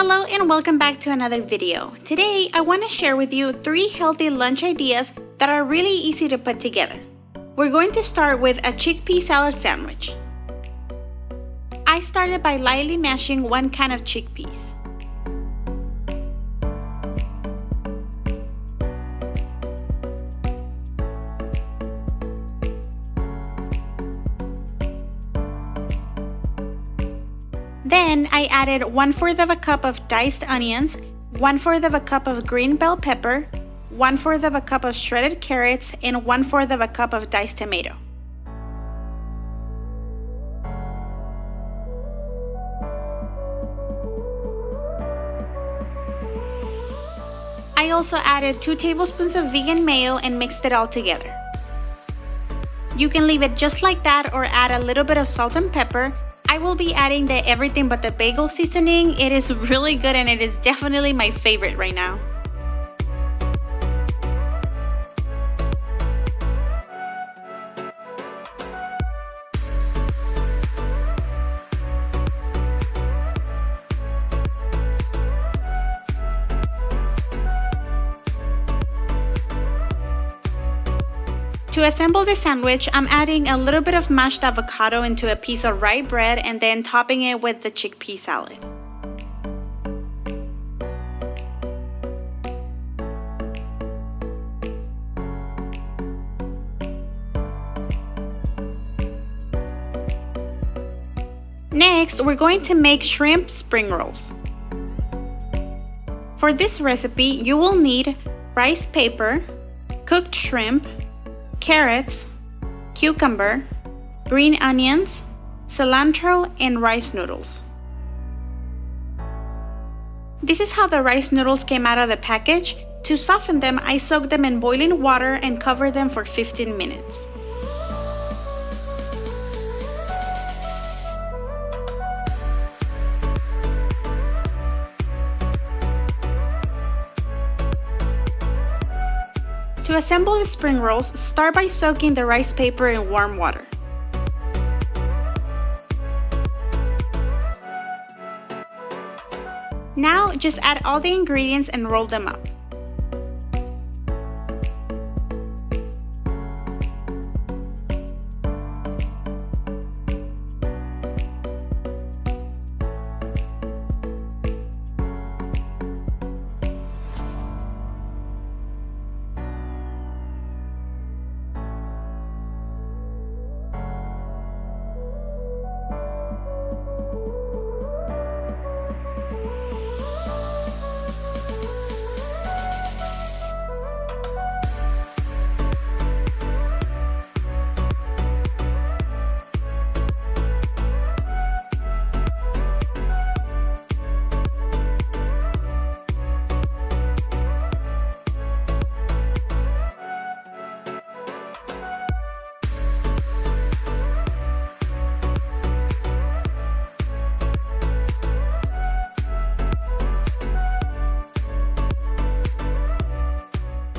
Hello and welcome back to another video. Today, I want to share with you 3 healthy lunch ideas that are really easy to put together. We're going to start with a chickpea salad sandwich. I started by lightly mashing 1 can of chickpeas. Then I added 1/4 of a cup of diced onions, 1/4 of a cup of green bell pepper, 1/4 of a cup of shredded carrots, and 1/4 of a cup of diced tomato. I also added 2 tablespoons of vegan mayo and mixed it all together. You can leave it just like that or add a little bit of salt and pepper. I will be adding the everything but the bagel seasoning. It is really good and it is definitely my favorite right now. To assemble the sandwich, I'm adding a little bit of mashed avocado into a piece of rye bread and then topping it with the chickpea salad. Next, we're going to make shrimp spring rolls. For this recipe, you will need rice paper, cooked shrimp, carrots, cucumber, green onions, cilantro, and rice noodles. This is how the rice noodles came out of the package. To soften them, I soaked them in boiling water and covered them for 15 minutes. To assemble the spring rolls, start by soaking the rice paper in warm water. Now, just add all the ingredients and roll them up.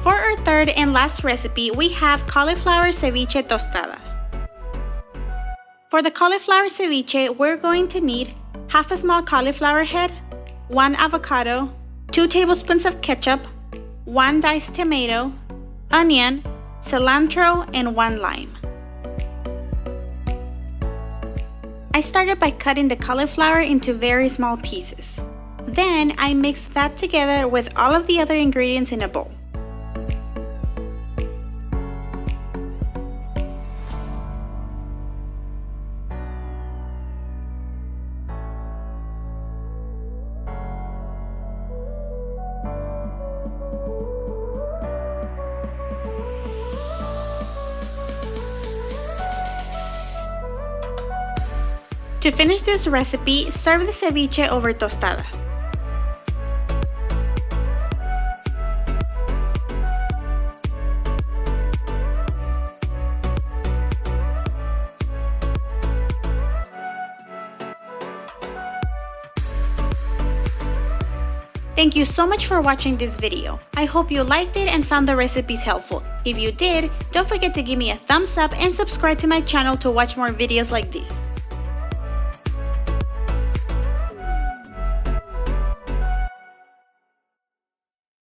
For our third and last recipe, we have cauliflower ceviche tostadas. For the cauliflower ceviche, we're going to need half a small cauliflower head, 1 avocado, 2 tablespoons of ketchup, 1 diced tomato, onion, cilantro, and 1 lime. I started by cutting the cauliflower into very small pieces. Then I mixed that together with all of the other ingredients in a bowl. To finish this recipe, serve the ceviche over tostadas. Thank you so much for watching this video. I hope you liked it and found the recipes helpful. If you did, don't forget to give me a thumbs up and subscribe to my channel to watch more videos like this.